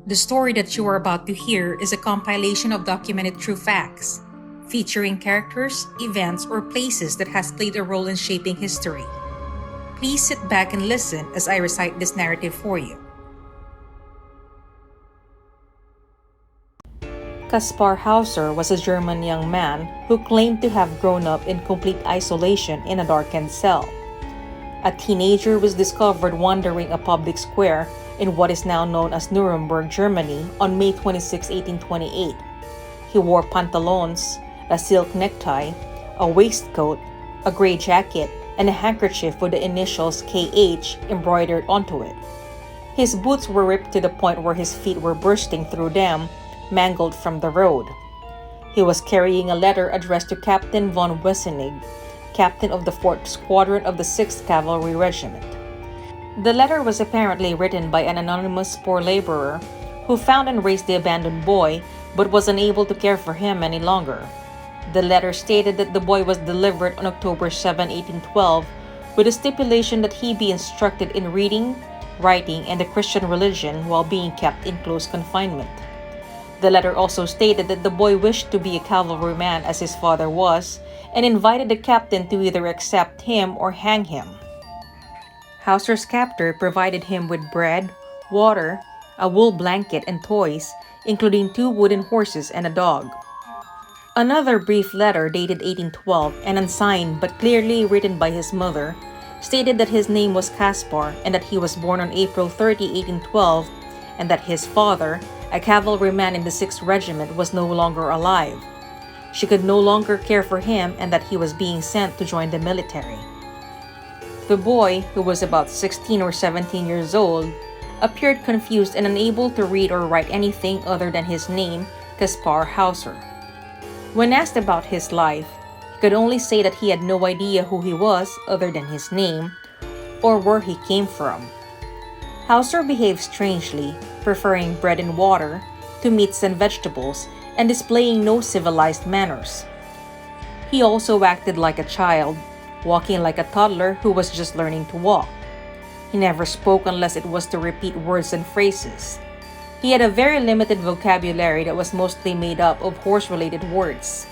The story that you are about to hear is a compilation of documented true facts, featuring characters, events, or places that has played a role in shaping history. Please sit back and listen as I recite this narrative for you. Kaspar Hauser was a German young man who claimed to have grown up in complete isolation in a darkened cell. A teenager was discovered wandering a public square in what is now known as Nuremberg, Germany on May 26, 1828. He wore pantaloons, a silk necktie, a waistcoat, a gray jacket, and a handkerchief with the initials KH embroidered onto it. His boots were ripped to the point where his feet were bursting through them, mangled from the road. He was carrying a letter addressed to Captain von Wessenig, captain of the 4th Squadron of the 6th Cavalry Regiment. The letter was apparently written by an anonymous poor laborer who found and raised the abandoned boy but was unable to care for him any longer. The letter stated that the boy was delivered on October 7, 1812, with a stipulation that he be instructed in reading, writing, and the Christian religion while being kept in close confinement. The letter also stated that the boy wished to be a cavalryman as his father was, and invited the captain to either accept him or hang him. Hauser's captor provided him with bread, water, a wool blanket, and toys, including 2 wooden horses and a dog. Another brief letter dated 1812 and unsigned but clearly written by his mother stated that his name was Kaspar and that he was born on April 30, 1812, and that his father, a cavalryman in the 6th Regiment, was no longer alive. She could no longer care for him and that he was being sent to join the military. The boy, who was about 16 or 17 years old, appeared confused and unable to read or write anything other than his name, Kaspar Hauser. When asked about his life, he could only say that he had no idea who he was other than his name or where he came from. Hauser behaved strangely, preferring bread and water to meats and vegetables and displaying no civilized manners. He also acted like a child, walking like a toddler who was just learning to walk. He never spoke unless it was to repeat words and phrases. He had a very limited vocabulary that was mostly made up of horse-related words.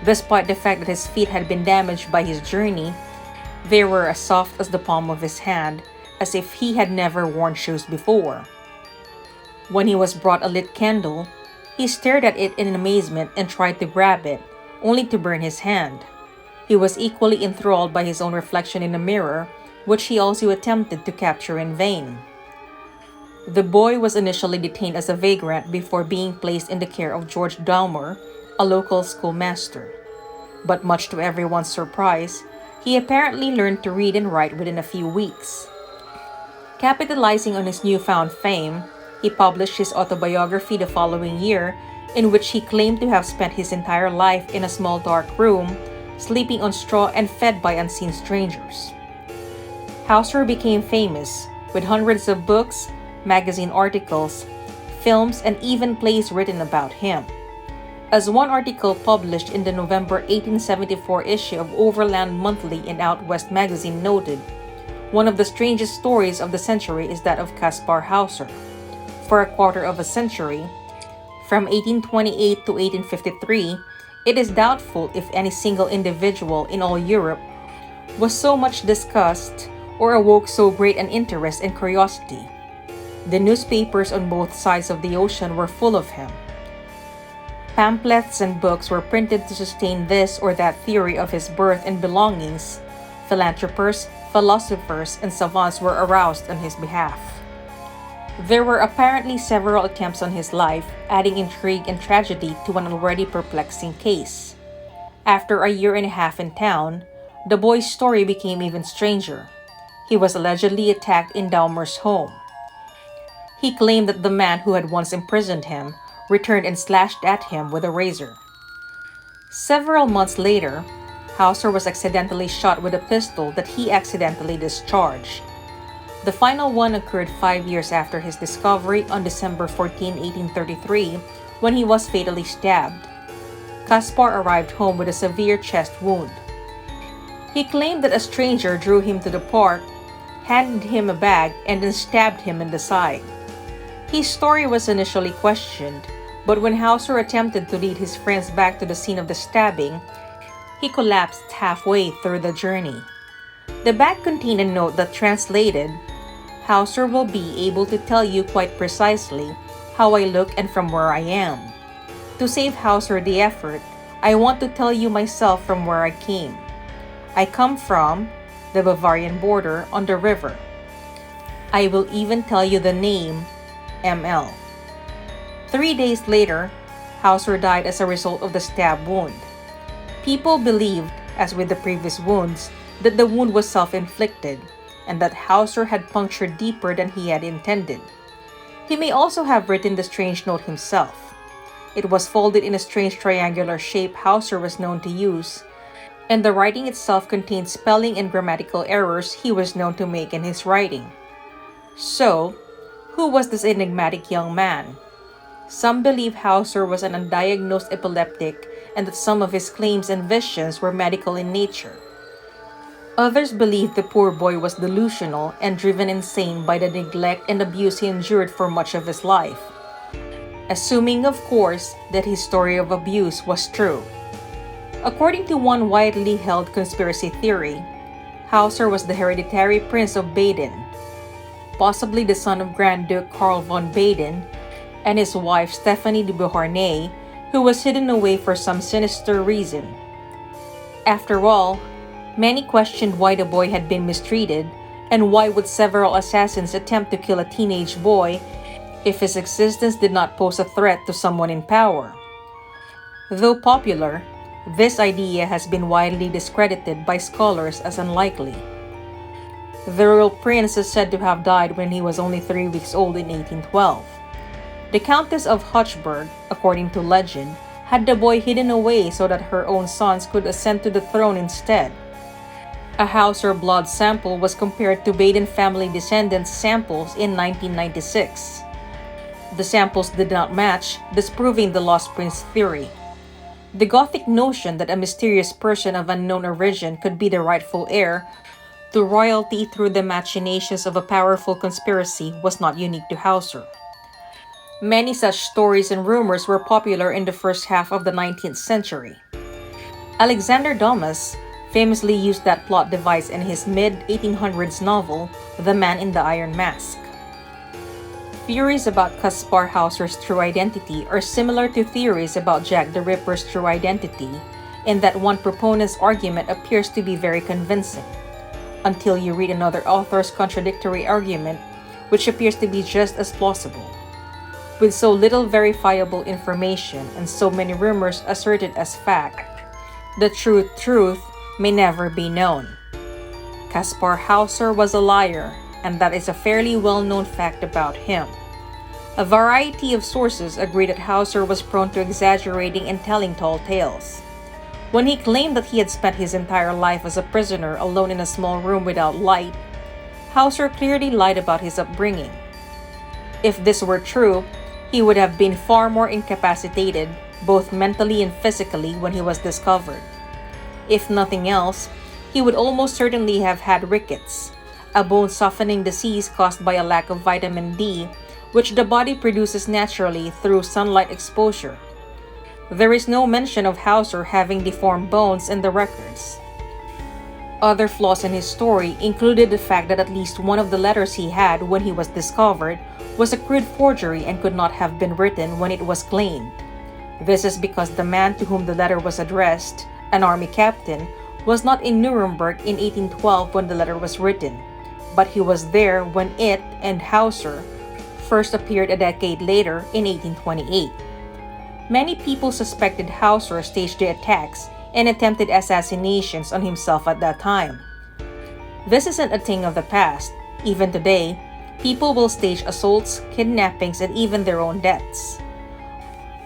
Despite the fact that his feet had been damaged by his journey, they were as soft as the palm of his hand, as if he had never worn shoes before. When he was brought a lit candle, he stared at it in amazement and tried to grab it, only to burn his hand. He was equally enthralled by his own reflection in a mirror, which he also attempted to capture in vain. The boy was initially detained as a vagrant before being placed in the care of George Dalmor, a local schoolmaster. But much to everyone's surprise, he apparently learned to read and write within a few weeks. Capitalizing on his newfound fame, he published his autobiography the following year, in which he claimed to have spent his entire life in a small dark room, sleeping on straw and fed by unseen strangers. Hauser became famous, with hundreds of books, magazine articles, films, and even plays written about him. As one article published in the November 1874 issue of Overland Monthly in Out West magazine noted, one of the strangest stories of the century is that of Kaspar Hauser. For a quarter of a century, from 1828 to 1853, it is doubtful if any single individual in all Europe was so much discussed or awoke so great an interest and curiosity. The newspapers on both sides of the ocean were full of him. Pamphlets and books were printed to sustain this or that theory of his birth and belongings. Philanthropers, philosophers, and savants were aroused on his behalf. There were apparently several attempts on his life, adding intrigue and tragedy to an already perplexing case. After a year and a half in town, the boy's story became even stranger. He was allegedly attacked in Dalmor's home. He claimed that the man who had once imprisoned him returned and slashed at him with a razor. Several months later, Hauser was accidentally shot with a pistol that he accidentally discharged. The final one occurred 5 years after his discovery on December 14, 1833, when he was fatally stabbed. Kaspar arrived home with a severe chest wound. He claimed that a stranger drew him to the park, handed him a bag, and then stabbed him in the side. His story was initially questioned, but when Hauser attempted to lead his friends back to the scene of the stabbing, he collapsed halfway through the journey. The bag contained a note that translated, "Hauser will be able to tell you quite precisely how I look and from where I am. To save Hauser the effort, I want to tell you myself from where I came. I come from the Bavarian border on the river. I will even tell you the name ML." 3 days later, Hauser died as a result of the stab wound. People believed, as with the previous wounds, that the wound was self-inflicted and that Hauser had punctured deeper than he had intended. He may also have written the strange note himself. It was folded in a strange triangular shape Hauser was known to use, and the writing itself contained spelling and grammatical errors he was known to make in his writing. So, who was this enigmatic young man? Some believe Hauser was an undiagnosed epileptic and that some of his claims and visions were medical in nature. Others believe the poor boy was delusional and driven insane by the neglect and abuse he endured for much of his life. Assuming, of course, that his story of abuse was true. According to one widely held conspiracy theory, Hauser was the hereditary prince of Baden, possibly the son of Grand Duke Karl von Baden and his wife Stephanie de Beauharnais, who was hidden away for some sinister reason. After all, many questioned why the boy had been mistreated, and why would several assassins attempt to kill a teenage boy if his existence did not pose a threat to someone in power. Though popular, this idea has been widely discredited by scholars as unlikely. The royal prince is said to have died when he was only 3 weeks old in 1812. The Countess of Hochberg, according to legend, had the boy hidden away so that her own sons could ascend to the throne instead. A Hauser blood sample was compared to Baden family descendants' samples in 1996. The samples did not match, disproving the Lost Prince theory. The Gothic notion that a mysterious person of unknown origin could be the rightful heir to royalty through the machinations of a powerful conspiracy was not unique to Hauser. Many such stories and rumors were popular in the first half of the 19th century. Alexander Dumas famously used that plot device in his mid-1800s novel, The Man in the Iron Mask. Theories about Kaspar Hauser's true identity are similar to theories about Jack the Ripper's true identity, in that one proponent's argument appears to be very convincing, until you read another author's contradictory argument, which appears to be just as plausible. With so little verifiable information and so many rumors asserted as fact, the truth may never be known. Kaspar Hauser was a liar, and that is a fairly well-known fact about him. A variety of sources agree that Hauser was prone to exaggerating and telling tall tales. When he claimed that he had spent his entire life as a prisoner alone in a small room without light, Hauser clearly lied about his upbringing. If this were true, he would have been far more incapacitated, both mentally and physically, when he was discovered. If nothing else, he would almost certainly have had rickets, a bone-softening disease caused by a lack of vitamin D, which the body produces naturally through sunlight exposure. There is no mention of Hauser having deformed bones in the records. Other flaws in his story included the fact that at least one of the letters he had when he was discovered was a crude forgery and could not have been written when it was claimed. This is because the man to whom the letter was addressed, an army captain, was not in Nuremberg in 1812 when the letter was written, but he was there when it and Hauser first appeared a decade later in 1828. Many people suspected Hauser staged the attacks and attempted assassinations on himself at that time. This isn't a thing of the past. Even today, people will stage assaults, kidnappings, and even their own deaths.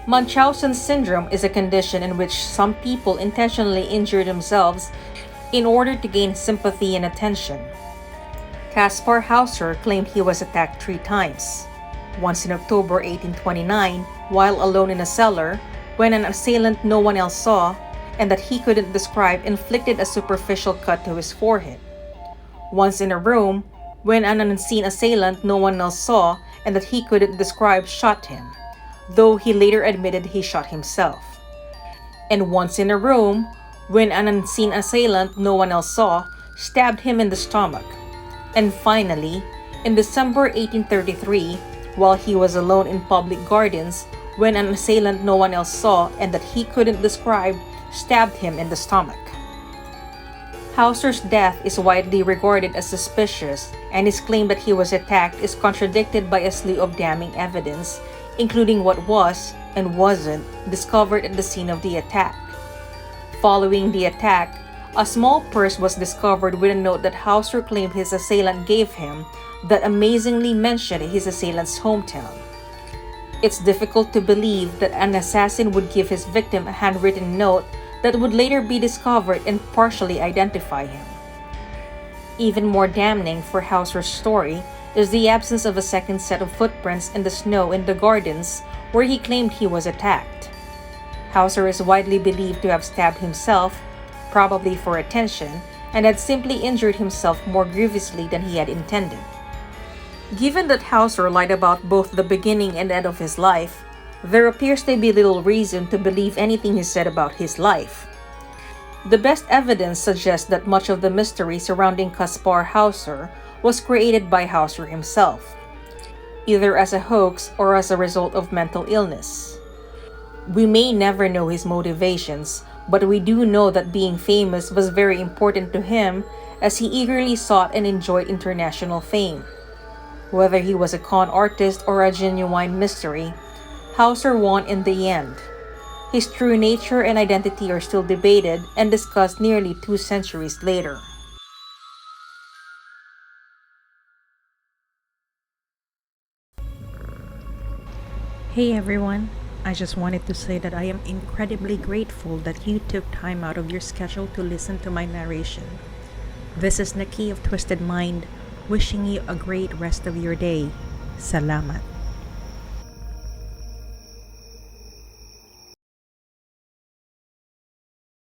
Munchausen syndrome is a condition in which some people intentionally injure themselves in order to gain sympathy and attention. Kaspar Hauser claimed he was attacked 3 times. Once in October 1829, while alone in a cellar, when an assailant no one else saw, and that he couldn't describe, inflicted a superficial cut to his forehead. Once in a room, when an unseen assailant no one else saw and that he couldn't describe shot him, though he later admitted he shot himself. And once in a room, when an unseen assailant no one else saw stabbed him in the stomach. And finally, in December 1833, while he was alone in public gardens, when an assailant no one else saw and that he couldn't describe stabbed him in the stomach. Hauser's death is widely regarded as suspicious, and his claim that he was attacked is contradicted by a slew of damning evidence, including what was, and wasn't, discovered at the scene of the attack. Following the attack, a small purse was discovered with a note that Hauser claimed his assailant gave him that amazingly mentioned his assailant's hometown. It's difficult to believe that an assassin would give his victim a handwritten note that would later be discovered and partially identify him. Even more damning for Hauser's story is the absence of a second set of footprints in the snow in the gardens where he claimed he was attacked. Hauser is widely believed to have stabbed himself, probably for attention, and had simply injured himself more grievously than he had intended. Given that Hauser lied about both the beginning and end of his life, there appears to be little reason to believe anything he said about his life. The best evidence suggests that much of the mystery surrounding Kaspar Hauser was created by Hauser himself, either as a hoax or as a result of mental illness. We may never know his motivations, but we do know that being famous was very important to him as he eagerly sought and enjoyed international fame. Whether he was a con artist or a genuine mystery, Hauser won in the end. His true nature and identity are still debated and discussed nearly 2 centuries later. Hey everyone, I just wanted to say that I am incredibly grateful that you took time out of your schedule to listen to my narration. This is Nikki of Twysted Mind, wishing you a great rest of your day. Salamat.